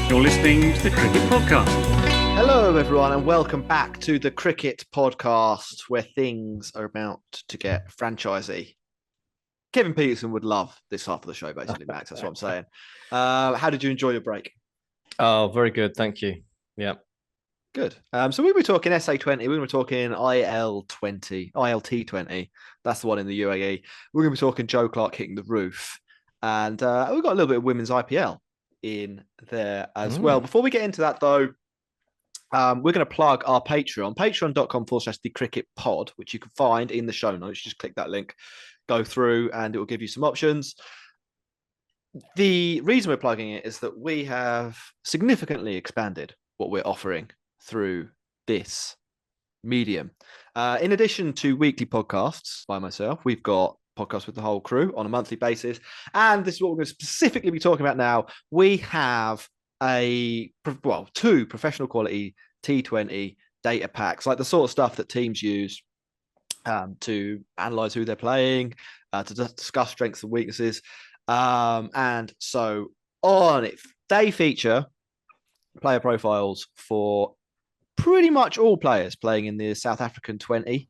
You're listening to the Cricket Podcast. Hello, everyone, and welcome back to the Cricket Podcast, where things are about to get franchisey. Kevin Peterson would love this half of the show, basically, Max. That's what I'm saying. How did you enjoy your break? Oh, very good. Thank you. Yeah. Good. So we were talking SA20. We were talking IL20, ILT20. That's the one in the UAE. We're going to be talking Joe Clarke hitting the roof. And we've got a little bit of women's IPL in there as well. Before we get into that, though, we're going to plug our Patreon, patreon.com/the cricket pod, which you can find in the show notes. Just click that link, go through, and it will give you some options. The reason we're plugging it is that we have significantly expanded what we're offering through this medium. In addition to weekly podcasts by myself, we've got podcasts with the whole crew on a monthly basis. And this is what we're going to specifically be talking about now. We have two professional quality T20 data packs, like the sort of stuff that teams use to analyze who they're playing, to discuss strengths and weaknesses. And so on it, they feature player profiles for pretty much all players playing in the South African 20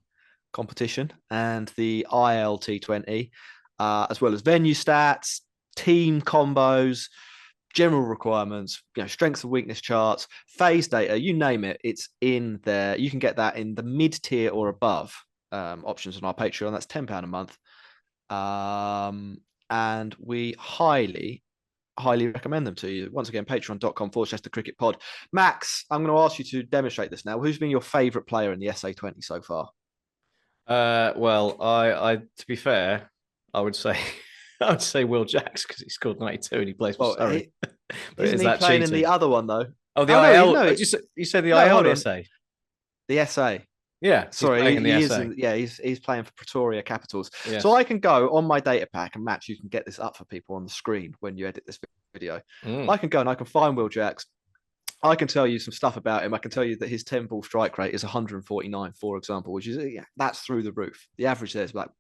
competition and the ILT20, as well as venue stats, team combos, general requirements, strengths and weakness charts, phase data, you name it, it's in there. You can get that in the mid-tier or above options on our Patreon. That's £10 a month. And we highly recommend them to you. Once again, patreon.com/the cricket pod. Max, I'm going to ask you to demonstrate this now. Who's been your favourite player in the SA20 so far? Well, I to be fair, I would say Will Jacks because he scored 92 and he plays for Surrey. Isn't he playing cheating in the other one though? Oh, the IL. No, you said the IL or the SA? The SA. Yeah, sorry, he's playing for Pretoria Capitals. Yes. So I can go on my data pack, and Matt, you can get this up for people on the screen when you edit this video. I can go and I can find Will Jacks. I can tell you some stuff about him. I can tell you that his 10-ball strike rate is 149, for example, which is that's through the roof. The average there is about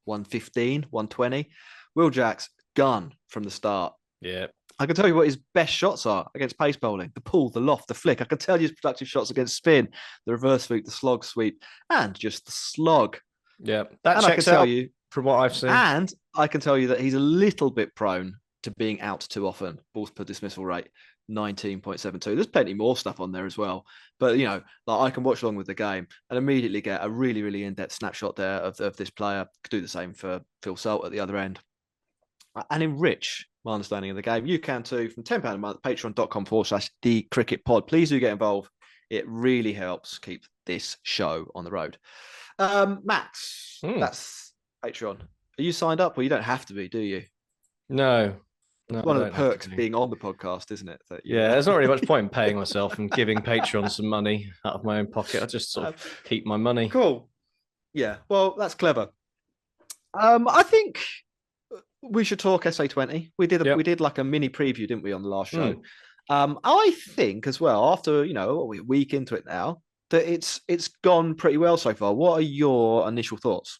115, 120. Will Jacks, gun from the start. Yeah. I can tell you what his best shots are against pace bowling: the pull, the loft, the flick. I can tell you his productive shots against spin, the reverse sweep, the slog sweep, and just the slog. Yeah, that checks out from what I've seen. And I can tell you that he's a little bit prone to being out too often. Balls per dismissal rate, 19.72. There's plenty more stuff on there as well. But, like I can watch along with the game and immediately get a really, really in-depth snapshot there of this player. Could do the same for Phil Salt at the other end. And enrich my understanding of the game. You can too, from £10 a month, patreon.com/the cricket pod. Please do get involved. It really helps keep this show on the road. Max, that's Patreon. Are you signed up? Well, you don't have to be, do you? No. It's one of the perks of being on the podcast, isn't it? There's not really much point in paying myself and giving Patreon some money out of my own pocket. I just sort of keep my money. Cool. Yeah, well, that's clever. I think we should talk SA20. We did like a mini preview, didn't we, on the last show? I think as well, after a week into it now, that it's gone pretty well so far. What are your initial thoughts?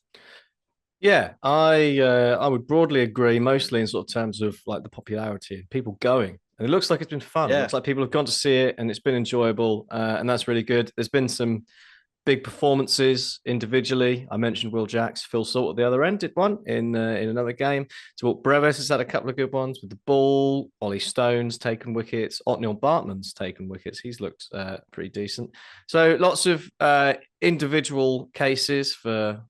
Yeah, I would broadly agree, mostly in sort of terms of like the popularity and people going. And it looks like it's been fun. Yeah. It looks like people have gone to see it and it's been enjoyable. And that's really good. There's been some big performances individually. I mentioned Will Jacks, Phil Salt at the other end did one in another game. So Brevis has had a couple of good ones with the ball. Ollie Stone's taken wickets. Otniel Bartman's taken wickets. He's looked pretty decent. So lots of individual cases for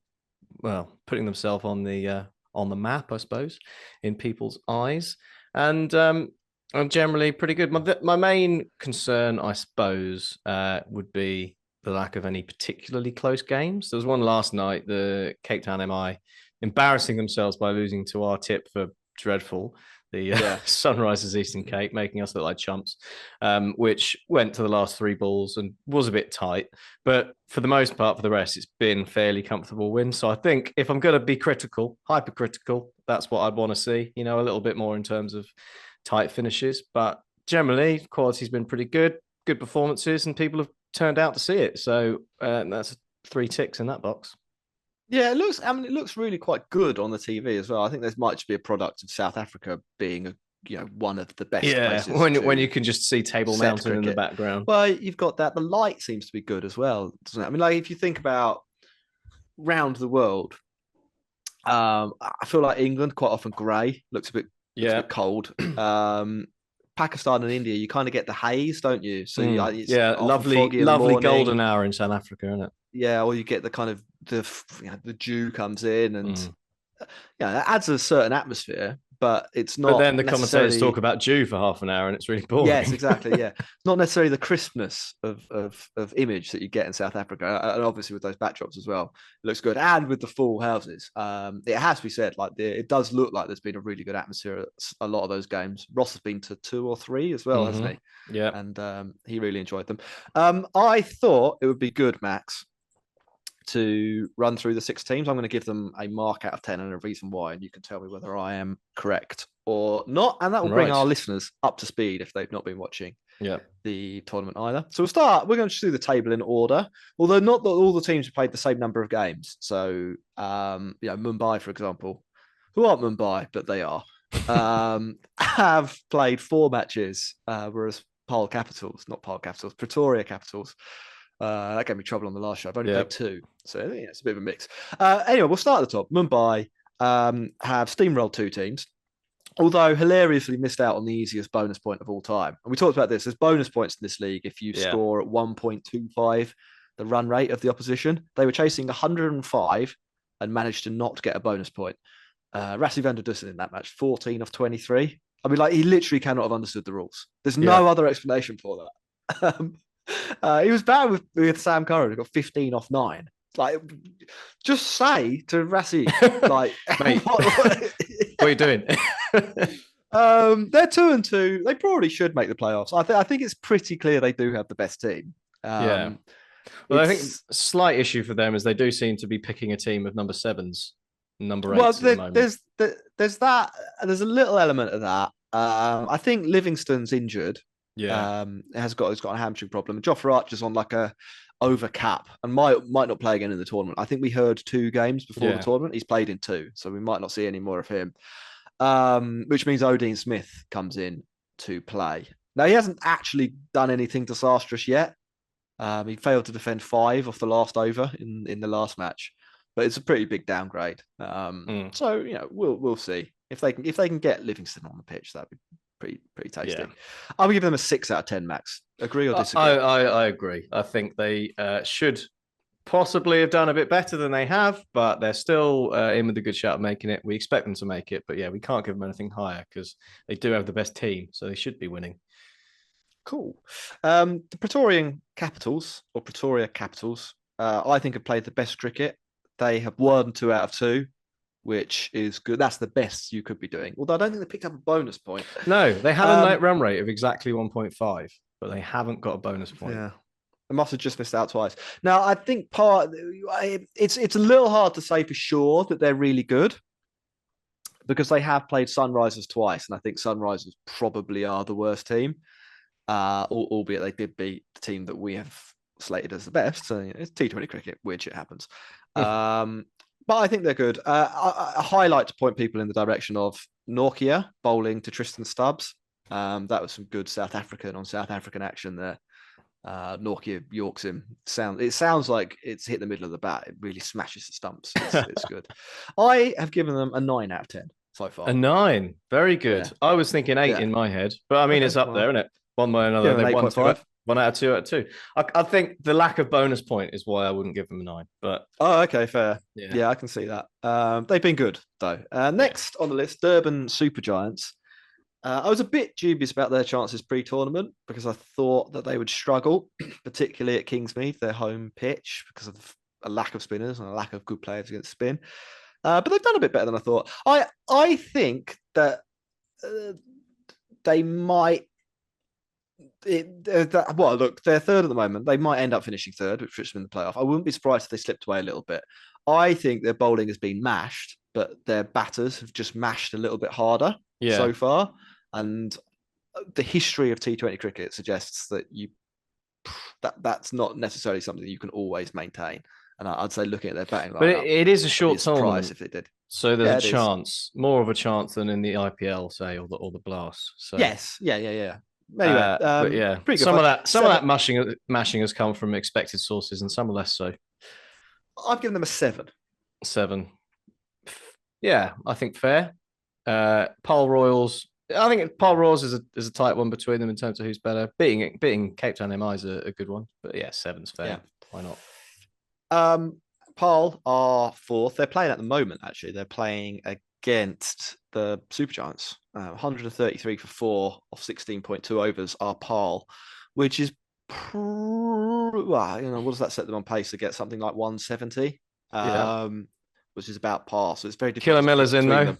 putting themselves on the map, I suppose, in people's eyes, and I'm generally pretty good. My main concern, I suppose, would be the lack of any particularly close games. There was one last night, the Cape Town MI embarrassing themselves by losing to our tip for Dreadful, the Sunrisers Eastern Cape, making us look like chumps, which went to the last three balls and was a bit tight. But for the most part, for the rest, it's been fairly comfortable wins. So I think if I'm going to be hypercritical, that's what I'd want to see, a little bit more in terms of tight finishes. But generally, quality's been pretty good performances, and people have turned out to see it. So that's 3 ticks in that box. Yeah, it looks really quite good on the TV as well. I think this might just be a product of South Africa being one of the best Yeah, places. when you can just see Table set Mountain in the cricket. background. Well, you've got that. The light seems to be good as well, doesn't it? I mean, like if you think about round the world, I feel like England quite often grey, looks a bit cold. Pakistan and India, you kind of get the haze, don't you? So it's often lovely, foggy in the lovely morning. golden hour in South Africa, isn't it? Yeah, or you get the kind of the dew comes in, and that adds a certain atmosphere, but it's not. But then the necessarily... commentators talk about dew for half an hour, and it's really boring. Yes, exactly. Yeah, it's not necessarily the crispness of image that you get in South Africa, and obviously with those backdrops as well, it looks good. And with the full houses, it has to be said, like it does look like there's been a really good atmosphere at a lot of those games. Ross has been to 2 or 3 as well, hasn't he? Yeah, and he really enjoyed them. I thought it would be good, Max, to run through the 6 teams. I'm going to give them a mark out of 10 and a reason why, and you can tell me whether I am correct or not. And that will bring our listeners up to speed if they've not been watching the tournament either. So we're going to just do the table in order, although not that all the teams have played the same number of games. So, Mumbai, for example, who aren't Mumbai, but they are, have played 4 matches, whereas Pretoria Capitals, that gave me trouble on the last show. I've only played 2, so it's a bit of a mix. Anyway, we'll start at the top. Mumbai have steamrolled 2 teams, although hilariously missed out on the easiest bonus point of all time. And we talked about this. There's bonus points in this league if you score at 1.25 the run rate of the opposition. They were chasing 105 and managed to not get a bonus point. Rassie van der Dussen in that match, 14 of 23. I mean, like, he literally cannot have understood the rules. There's no other explanation for that. He was bad with Sam Curran, who got 15 off 9. Like, just say to Rassie, like, mate, what are you doing? They're 2-2. They probably should make the playoffs. I think it's pretty clear they do have the best team. Well, I think a slight issue for them is they do seem to be picking a team of number 7s, number 8s. Well, there's that. There's a little element of that. I think Livingston's injured. Has got a hamstring problem. Jofra Archer's on like a over cap and might not play again in the tournament. I think we heard 2 games before the tournament. He's played in 2, so we might not see any more of him. Which means Odean Smith comes in to play. Now, he hasn't actually done anything disastrous yet. He failed to defend 5 off the last over in the last match, but it's a pretty big downgrade. So we'll see if they can get Livingston on the pitch. That'd be pretty tasty. I would give them a 6 out of 10, Max. Agree or disagree? I agree. I think they should possibly have done a bit better than they have, but they're still in with a good shot of making it. We expect them to make it, but we can't give them anything higher because they do have the best team, so they should be winning. Cool. The Pretoria Capitals, I think have played the best cricket. They have won 2 out of 2. Which is good. That's the best you could be doing. Although I don't think they picked up a bonus point. No, they had a net run rate of exactly 1.5, but they haven't got a bonus point. Yeah, they must have just missed out twice. Now, I think it's a little hard to say for sure that they're really good because they have played Sunrisers twice, and I think Sunrisers probably are the worst team. Albeit they did beat the team that we have slated as the best. So it's T20 cricket, weird shit happens. But I think they're good. A highlight to point people in the direction of Nortje bowling to Tristan Stubbs. That was some good South African action there. Nortje yorks him. It sounds like it's hit the middle of the bat. It really smashes the stumps. It's good. I have given them a 9 out of 10 so far. A 9, very good. Yeah. I was thinking 8 in my head, but I mean it's up there, isn't it? One way or another, they won 1 out of 2 out of 2. I think the lack of bonus point is why I wouldn't give them a 9. But okay, fair. Yeah, I can see that. They've been good though. Next on the list, Durban Supergiants. I was a bit dubious about their chances pre-tournament because I thought that they would struggle, particularly at Kingsmead, their home pitch, because of a lack of spinners and a lack of good players against spin. But they've done a bit better than I thought. I think that they might. Look, they're 3rd at the moment. They might end up finishing 3rd, which puts them in the playoff. I wouldn't be surprised if they slipped away a little bit. I think their bowling has been mashed, but their batters have just mashed a little bit harder so far. And the history of T20 cricket suggests that that's not necessarily something that you can always maintain. And I'd say looking at their batting lineup, but it is a short tournament. If they did. So there's Yeah, a it is. chance, more of a chance than in the IPL, say, or the Blast. So Yes, yeah. Anyway, but yeah, pretty good some of fun. that mashing has come from expected sources, and some are less so. I've given them a 7. 7. Yeah, I think fair. Pole Royals. I think Pole Royals is a tight one between them in terms of who's better. Beating Cape Town MI is a good one, but yeah, 7's fair. Yeah. Why not? Pal are 4th. They're playing at the moment, actually. They're playing against the Supergiants. 133 for 4 off 16.2 overs are Pal, which is, what does that set them on pace to get something like 170? Yeah. Which is about par. So it's very difficult Killer to Miller's pick in between though. them.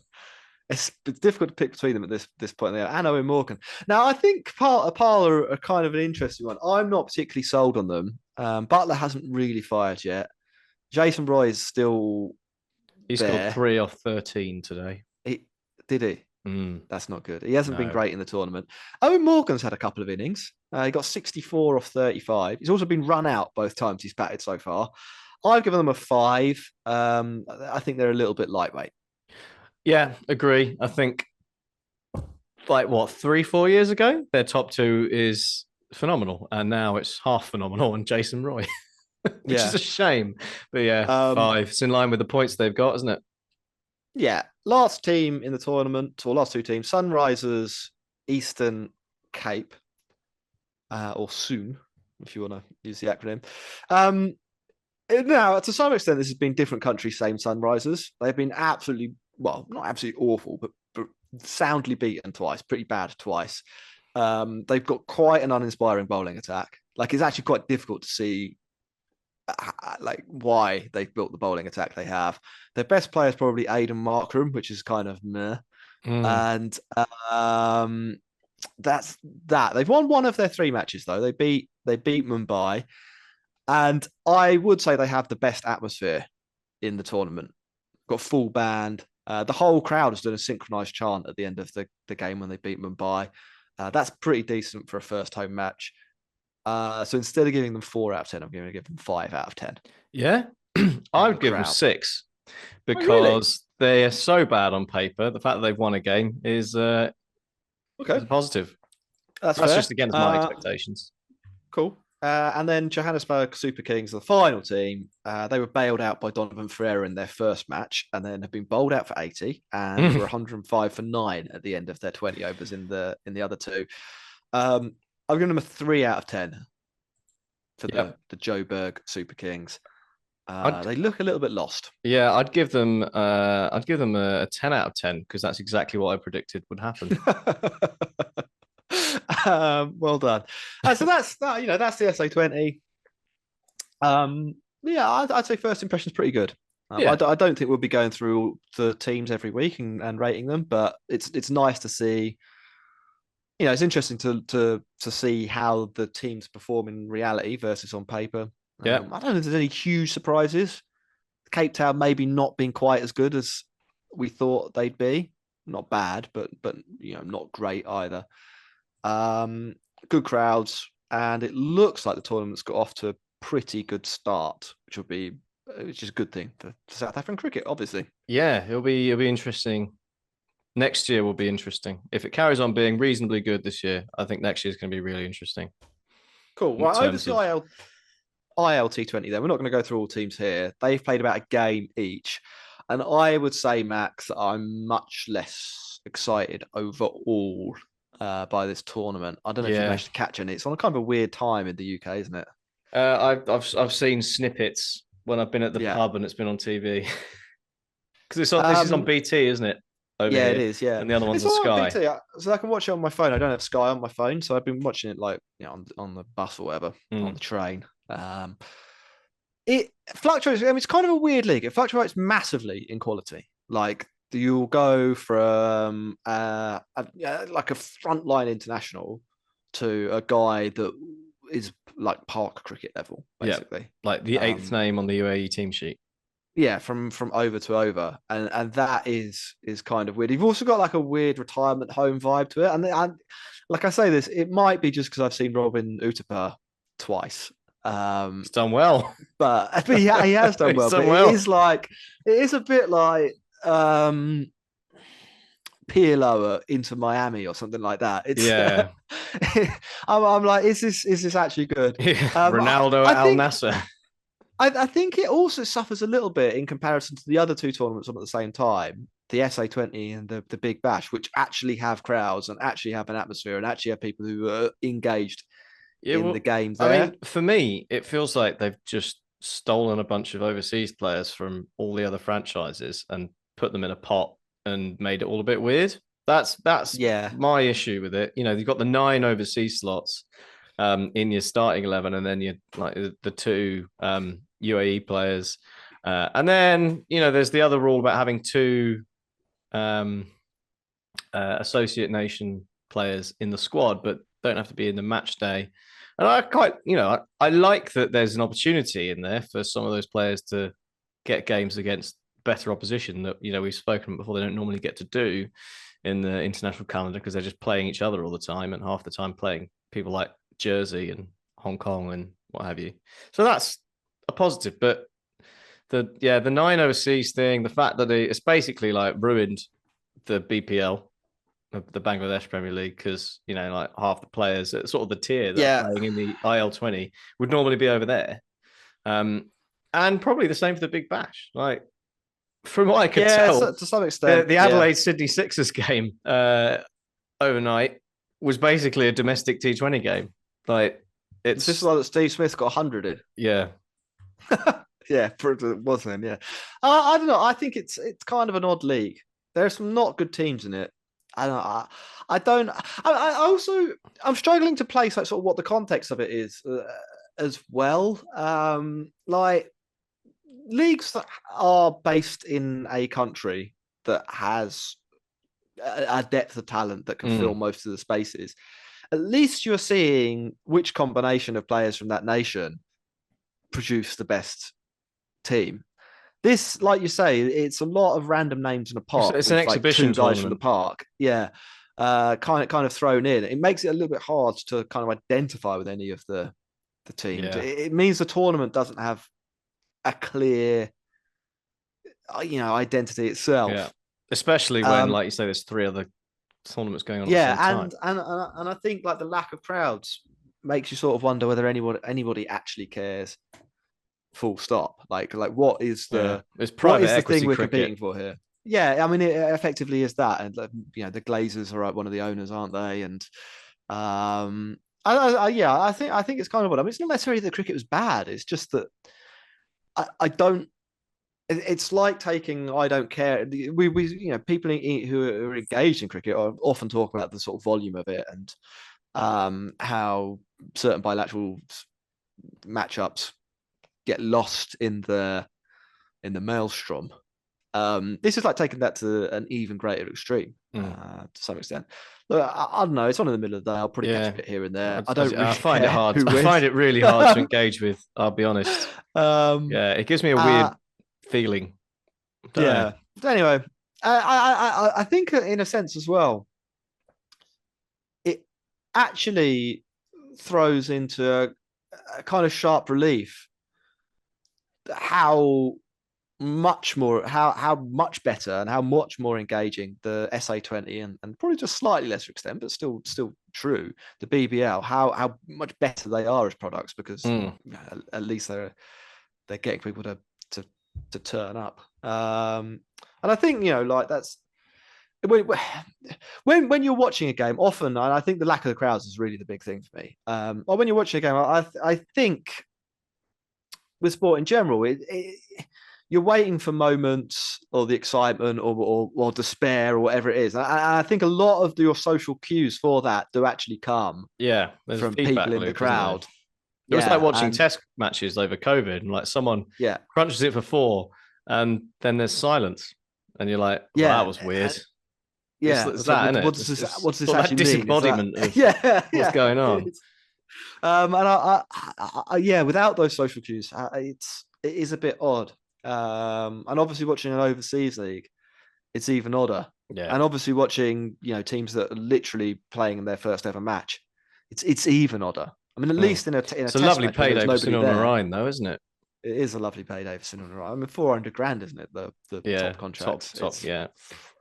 It's difficult to pick between them at this point there. And Owen Morgan. Now, I think Pal are kind of an interesting one. I'm not particularly sold on them. Butler hasn't really fired yet. Jason Roy is still He scored there. 3 off 13 today. Did he? Mm. That's not good. He hasn't been No. great in the tournament. Owen Morgan's had a couple of innings. He got 64 off 35. He's also been run out both times he's batted so far. I've given them a 5. I think they're a little bit lightweight. Yeah, agree. I think like what 3-4 years ago, their top 2 is phenomenal, and now it's half phenomenal and Jason Roy, which is Yeah. a shame. But yeah, 5. It's in line with the points they've got, isn't it? Yeah. Last team in the tournament, or last 2 teams, Sunrisers, Eastern Cape, or soon, if you want to use the acronym. Now, to some extent, this has been different countries, same Sunrisers. They've been absolutely, well, not absolutely awful, but soundly beaten twice, pretty bad twice. They've got quite an uninspiring bowling attack. Like, it's actually quite difficult to see like why they've built the bowling attack they have. Their best player is probably Aidan Markram, which is kind of meh. And that's that. They've won one of their 3 matches though. They beat Mumbai, and I would say they have the best atmosphere in the tournament. Got full band. The whole crowd has done a synchronized chant at the end of the game when they beat Mumbai. That's pretty decent for a first home match. So instead of giving them 4 out of 10, I'm going to give them 5 out of 10. Yeah, I would give them 6 because they are so bad on paper. The fact that they've won a game is okay. Is positive. That's just against my expectations. Cool. And then Johannesburg Super Kings, the final team, they were bailed out by Donovan Ferreira in their first match, and then have been bowled out for 80 and were 105 for 9 at the end of their 20 overs in the other 2. I've given them a 3 out of 10 for the Joburg Super Kings. They look a little bit lost. Yeah, I'd give them a 10 out of 10 because that's exactly what I predicted would happen. Well done. So that's that. That's the SA20. Yeah, I'd say first impression's pretty good. I don't think we'll be going through the teams every week and rating them, but it's nice to see. It's interesting to see how the teams perform in reality versus on paper. I don't know if there's any huge surprises. Cape Town maybe not being quite as good as we thought they'd be. Not bad, but not great either. Good crowds, and it looks like the tournament's got off to a pretty good start, which is a good thing for South African cricket, obviously. Yeah, it'll be interesting. Next year will be interesting. If it carries on being reasonably good this year, I think next year is going to be really interesting. Cool. Well, over to ILT20 then. We're not going to go through all teams here. They've played about a game each. And I would say, Max, that I'm much less excited overall by this tournament. I don't know if you managed to catch any. It's on a kind of a weird time in the UK, isn't it? I've seen snippets when I've been at the pub and it's been on TV. Because this is on BT, isn't it? Over here. It is. Yeah, and the other one's on Sky. BT, so I can watch it on my phone. I don't have Sky on my phone, so I've been watching it on the bus or whatever, on the train. It fluctuates. I mean, it's kind of a weird league. It fluctuates massively in quality. Like you'll go from like a frontline international to a guy that is like park cricket level, basically. Like the 8th name on the UAE team sheet. Yeah, from over to over, and that is kind of weird. You've also got like a weird retirement home vibe to it, and like I say this, it might be just because I've seen Robin Uthapar twice. He's done well, but he has done well. But it is a bit like Pirlo into Miami or something like that. It's Yeah. I'm like, is this actually good? Ronaldo I at Al think Nassr. I think it also suffers a little bit in comparison to the other two tournaments on at the same time, the SA20 and the Big Bash, which actually have crowds and actually have an atmosphere and actually have people who are engaged Yeah, in well, the game I there. mean, for me, it feels like they've just stolen a bunch of overseas players from all the other franchises and put them in a pot and made it all a bit weird. That's Yeah. my issue with it. You know, you've got the 9 overseas slots in your starting 11, and then you like the 2 UAE players, and then there's the other rule about having 2 um, associate nation players in the squad, but don't have to be in the match day. And I quite, I like that there's an opportunity in there for some of those players to get games against better opposition that we've spoken before they don't normally get to do in the international calendar because they're just playing each other all the time and half the time playing people like Jersey and Hong Kong and what have you. So that's a positive, but the 9 overseas thing, the fact that it's basically like ruined the BPL, the Bangladesh Premier League, because like half the players at sort of the tier that are Yeah. playing in the IL20 would normally be over there, and probably the same for the Big Bash. Like from what I could tell, to some extent, the Adelaide Sydney Sixers game overnight was basically a domestic T20 game. Like it's this one that Steve Smith got 100 in. Yeah. Yeah, it was him. Yeah, I don't know. I think it's kind of an odd league. There are some not good teams in it. I don't. I also I'm struggling to place like sort of what the context of it is as well. Like leagues that are based in a country that has a depth of talent that can fill most of the spaces. At least you're seeing which combination of players from that nation produce the best team. This, like you say, it's a lot of random names in a pot. It's an exhibition like 2 guys from the park. Yeah. Kind of thrown in. It makes it a little bit hard to kind of identify with any of the teams. Yeah. It means the tournament doesn't have a clear identity itself. Yeah. Especially when, like you say, there's 3 other tournaments going on at the same time. And I think like the lack of crowds makes you sort of wonder whether anybody actually cares. Full stop. Like what is the private what is the equity thing we're cricket. competing for here? Yeah, I mean it effectively is that, and the Glazers are one of the owners, aren't they? And I think it's kind of what I mean. It's not necessarily that cricket was bad. It's just that I don't. It's like taking I don't care. We people who are engaged in cricket often talk about the sort of volume of it and how certain bilateral matchups get lost in the maelstrom. This is like taking that to an even greater extreme to some extent. Look, I don't know. It's on in the middle of the day. I'll probably catch a bit here and there. I don't. I find it hard. I find it really hard to engage with. I'll be honest. Yeah, it gives me a weird feeling. Yeah. But anyway, I think in a sense as well, it actually throws into a kind of sharp relief how much better and how much more engaging the SA20 and probably just slightly lesser extent, but still true, the BBL, how much better they are as products because at least they're getting people to turn up. And I think like that's when you're watching a game often, and I think the lack of the crowds is really the big thing for me. Or when you're watching a game, I think with sport in general, you're waiting for moments or the excitement or despair or whatever it is. And I think a lot of your social cues for that do actually come from people in the crowd. It was like watching test matches over COVID and like someone crunches it for 4 and then there's silence. And you're like, well, that was weird. It's that, isn't it? What does this actually mean? Disembodiment of what's going on. And without those social cues, it is a bit odd. And obviously watching an overseas league, it's even odder. Yeah. And obviously watching teams that are literally playing in their first ever match, it's even odder. I mean, at least in a it's a lovely payday for Sunil Narine, though, isn't it? It is a lovely payday for cinema, right? I mean, 400 grand, isn't it? The Yeah, top contracts. top, yeah.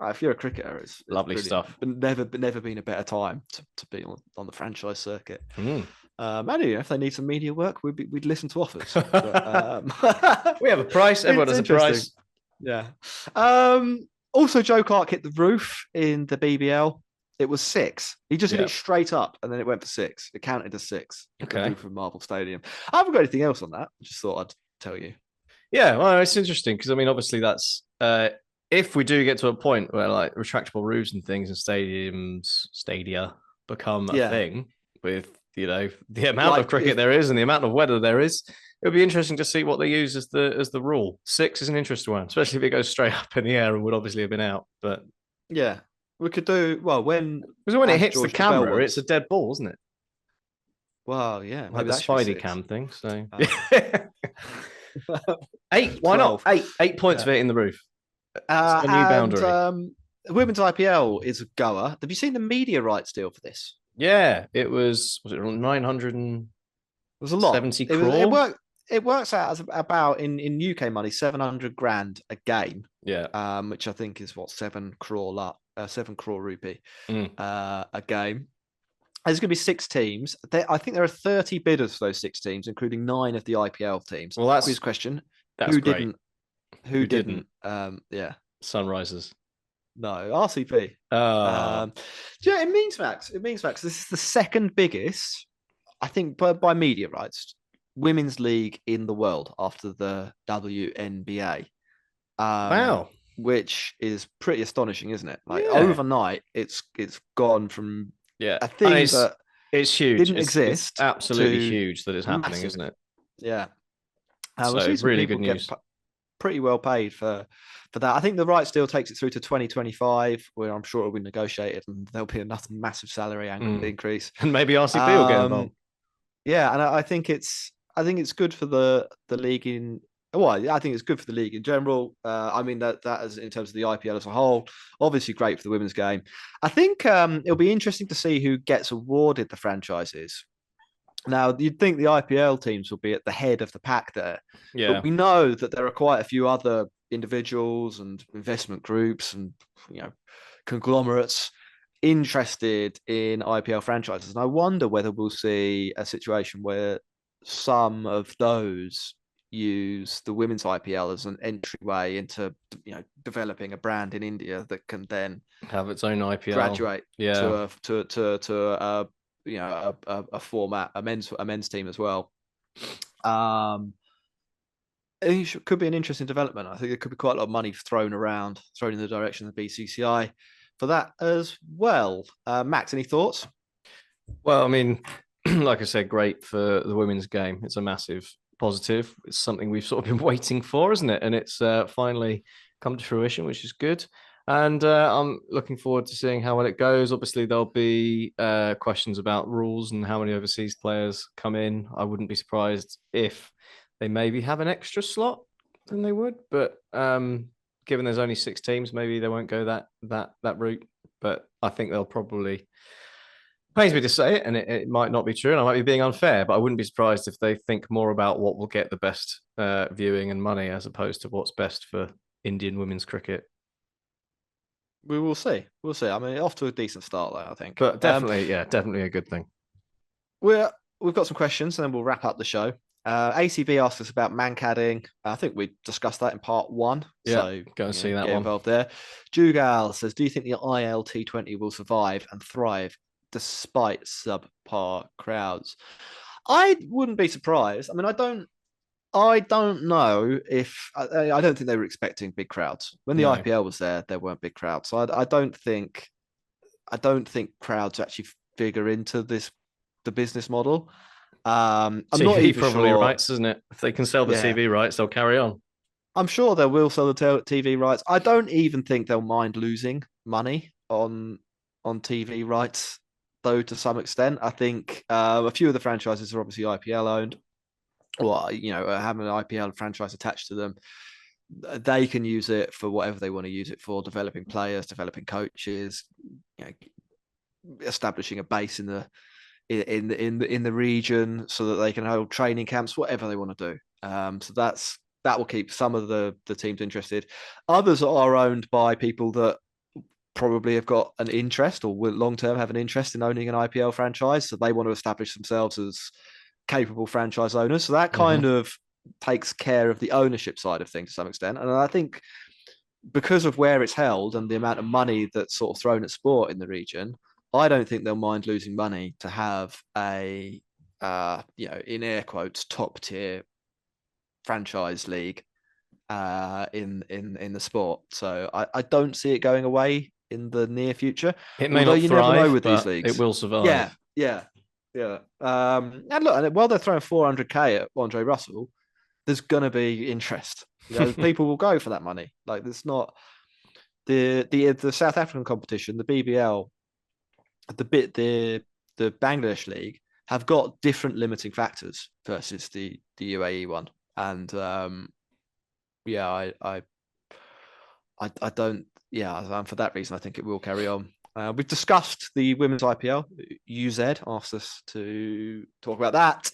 If you're a cricketer, it's Lovely brilliant. stuff. But never been a better time to be on the franchise circuit. Mm. And if they need some media work, we'd listen to offers. We have a price. Everyone has a price. Yeah. Also, Joe Clarke hit the roof in the BBL. It was 6. He just hit it straight up, and then it went for 6. It counted as 6. Okay. The roof of Marvel Stadium. I haven't got anything else on that. I just thought I'd tell you. Yeah, well, it's interesting because I mean, obviously, that's if we do get to a point where like retractable roofs and things and stadia become a thing with the amount of cricket there is and the amount of weather there is. It'll be interesting to see what they use as the rule. 6 is an interesting one, especially if it goes straight up in the air and would obviously have been out. But yeah, we could do when it hits the camera, it's a dead ball, isn't it? Well, yeah, like the Spidey cam thing. So 8. Why 12. Not 8 points for hitting the roof? A new boundary. Women's IPL is a goer. Have you seen the media rights deal for this? Yeah, was it 900 and it was a lot. 70 crore? It works out as about in UK money 700 grand a game. Yeah. Which I think is what 7 crore rupee a game. There's going to be 6 teams. I think there are 30 bidders for those 6 teams, including 9 of the IPL teams. Well, that's his question. That's who great. Who didn't? Yeah. Sunrisers. No, RCP. Yeah, it means Max. This is the second biggest, I think, by media rights, women's league in the world after the WNBA. Wow. Which is pretty astonishing, isn't it? Like overnight, it's gone from a thing that it's huge. Didn't exist. It's absolutely huge that it's happening, massive. Isn't it? Yeah. So really good news. Pretty well paid for that. I think the rights deal takes it through to 2025, where I'm sure it'll be negotiated and there'll be another massive salary increase. And maybe RCP will get involved. Yeah, and I think it's good for the league in. Well, I think it's good for the league in general. I mean that is in terms of the IPL as a whole. Obviously, great for the women's game. I think it'll be interesting to see who gets awarded the franchises. Now, you'd think the IPL teams will be at the head of the pack there. Yeah. But we know that there are quite a few other individuals and investment groups and conglomerates interested in IPL franchises. And I wonder whether we'll see a situation where some of those use the women's IPL as an entryway into developing a brand in India that can then have its own IPL, graduate to a format, a men's team as well. It could be an interesting development. I think there could be quite a lot of money thrown in the direction of the BCCI for that as well. Max, any thoughts? Well, I mean, like I said, great for the women's game. It's a massive positive. It's something we've sort of been waiting for, isn't it? And it's finally come to fruition, which is good. And I'm looking forward to seeing how well it goes. Obviously, there'll be questions about rules and how many overseas players come in. I wouldn't be surprised if they maybe have an extra slot than they would. But given there's only 6 teams, maybe they won't go that route. But I think they'll probably. Pains me to say it, and it might not be true, and I might be being unfair, but I wouldn't be surprised if they think more about what will get the best viewing and money as opposed to what's best for Indian women's cricket. We will see. We'll see. I mean, off to a decent start, though, I think. But definitely, definitely a good thing. We've got some questions, and then we'll wrap up the show. ACB asked us about mancadding. I think we discussed that in part 1. Yeah, so go and see that get one. Involved there. Jugal says, do you think the ILT20 will survive and thrive despite subpar crowds? I wouldn't be surprised. I mean, I don't know if I don't think they were expecting big crowds when the IPL was there. There weren't big crowds, so I don't think crowds actually figure into the business model. I'm TV not even probably sure. rights, isn't it? If they can sell the TV rights, they'll carry on. I'm sure they will sell the TV rights. I don't even think they'll mind losing money on TV rights, though, to some extent. I think a few of the franchises are obviously IPL owned, or having an IPL franchise attached to them. They can use it for whatever they want to use it for: developing players, developing coaches, establishing a base in the region so that they can hold training camps, whatever they want to do. So that will keep some of the teams interested. Others are owned by people that probably have got an interest or will long term have an interest in owning an IPL franchise. So they want to establish themselves as capable franchise owners. So that kind of takes care of the ownership side of things to some extent. And I think because of where it's held and the amount of money that's sort of thrown at sport in the region, I don't think they'll mind losing money to have a, in air quotes, top tier franchise league in the sport. So I don't see it going away in the near future. It may not you thrive, never know with these but leagues. it will survive. Yeah. And look, while they're throwing 400k at Andre Russell, there's gonna be interest. People will go for that money. Like, there's not the South African competition, the BBL, the Bangladesh league have got different limiting factors versus the UAE one, and I don't. Yeah, for that reason, I think it will carry on. We've discussed the women's IPL. UZ asked us to talk about that.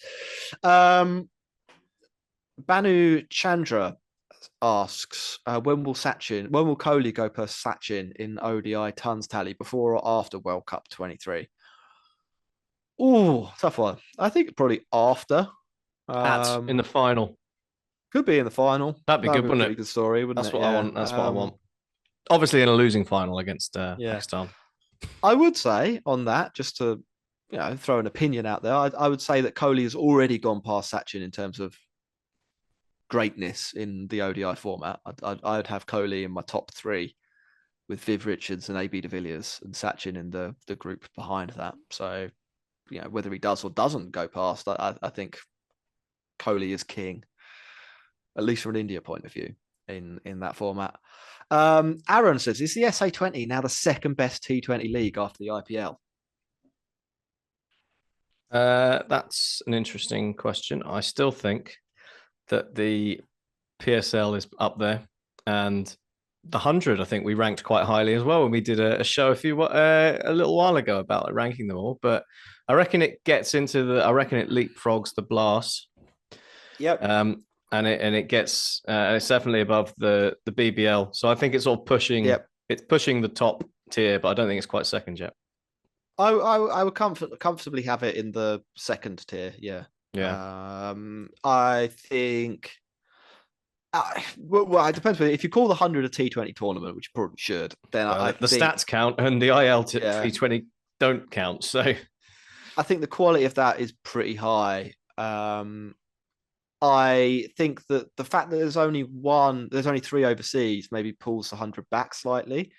Banu Chandra asks, when will Kohli go per Sachin in ODI tons tally, before or after World Cup 23? Oh, tough one. I think probably after. In the final. Could be in the final. That'd be good, wouldn't a pretty it? good story, wouldn't That's it? what I want. That's what I want. Obviously, in a losing final against Pakistan. I would say on that, just to throw an opinion out there, I would say that Kohli has already gone past Sachin in terms of greatness in the ODI format. I'd have Kohli in my top 3 with Viv Richards and AB de Villiers and Sachin in the group behind that. So, whether he does or doesn't go past, I think Kohli is king, at least from an India point of view in that format. Aaron says, is the SA20 now the second best T20 league after the IPL? That's an interesting question. I still think that the PSL is up there, and the 100, I think we ranked quite highly as well when we did a show a little while ago about ranking them all. But I reckon it leapfrogs the Blast. Yep. And it gets it's definitely above the BBL. So I think it's all pushing. Yep. It's pushing the top tier, but I don't think it's quite second yet. I would comfortably have it in the second tier. Yeah. I think. Well, it depends. If you call the 100 a T20 tournament, which you probably should, then I the think stats count and the ILT20 don't count. So I think the quality of that is pretty high. I think that the fact that there's only 3 overseas maybe pulls the 100 back slightly.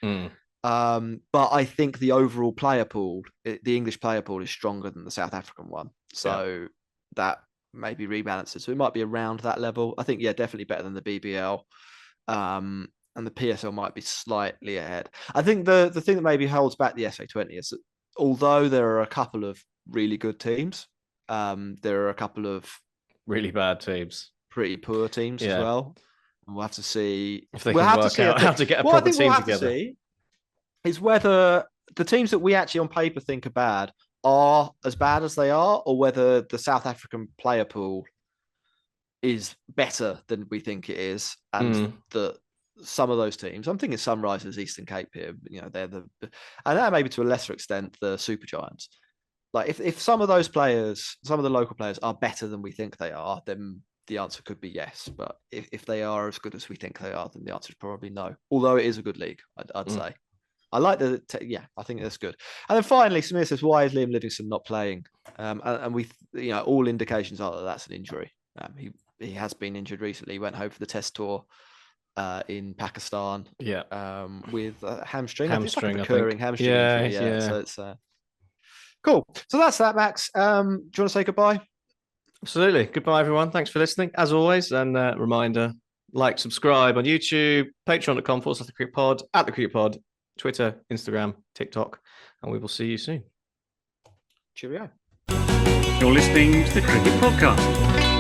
But I think the overall player pool, the English player pool, is stronger than the South African one. So that maybe rebalances. So it might be around that level. I think, definitely better than the BBL. And the PSL might be slightly ahead. I think the thing that maybe holds back the SA20 is that although there are a couple of really good teams, there are a couple of really bad teams, pretty poor teams as well. And we'll have to see if they can work out how to get a proper team together. Is whether the teams that we actually on paper think are bad are as bad as they are, or whether the South African player pool is better than we think it is, and some of those teams, I'm thinking Sunrisers, Eastern Cape here, they're and maybe to a lesser extent the Super Giants. Like if some of those players, some of the local players are better than we think they are, then the answer could be yes. But if they are as good as we think they are, then the answer is probably no. Although it is a good league, I'd say. I like I think that's good. And then finally, Samir says, why is Liam Livingston not playing? And we, all indications are that that's an injury. He has been injured recently. He went home for the test tour in Pakistan. With hamstring. Hamstring, recurring hamstring injury. So it's cool. So that's that, Max. Do you want to say goodbye? Absolutely. Goodbye, everyone. Thanks for listening, as always. And reminder, like, subscribe on YouTube, patreon.com/thecricketpod, @thecricketpod, Twitter, Instagram, TikTok, and we will see you soon. Cheerio. You're listening to the Cricket Podcast.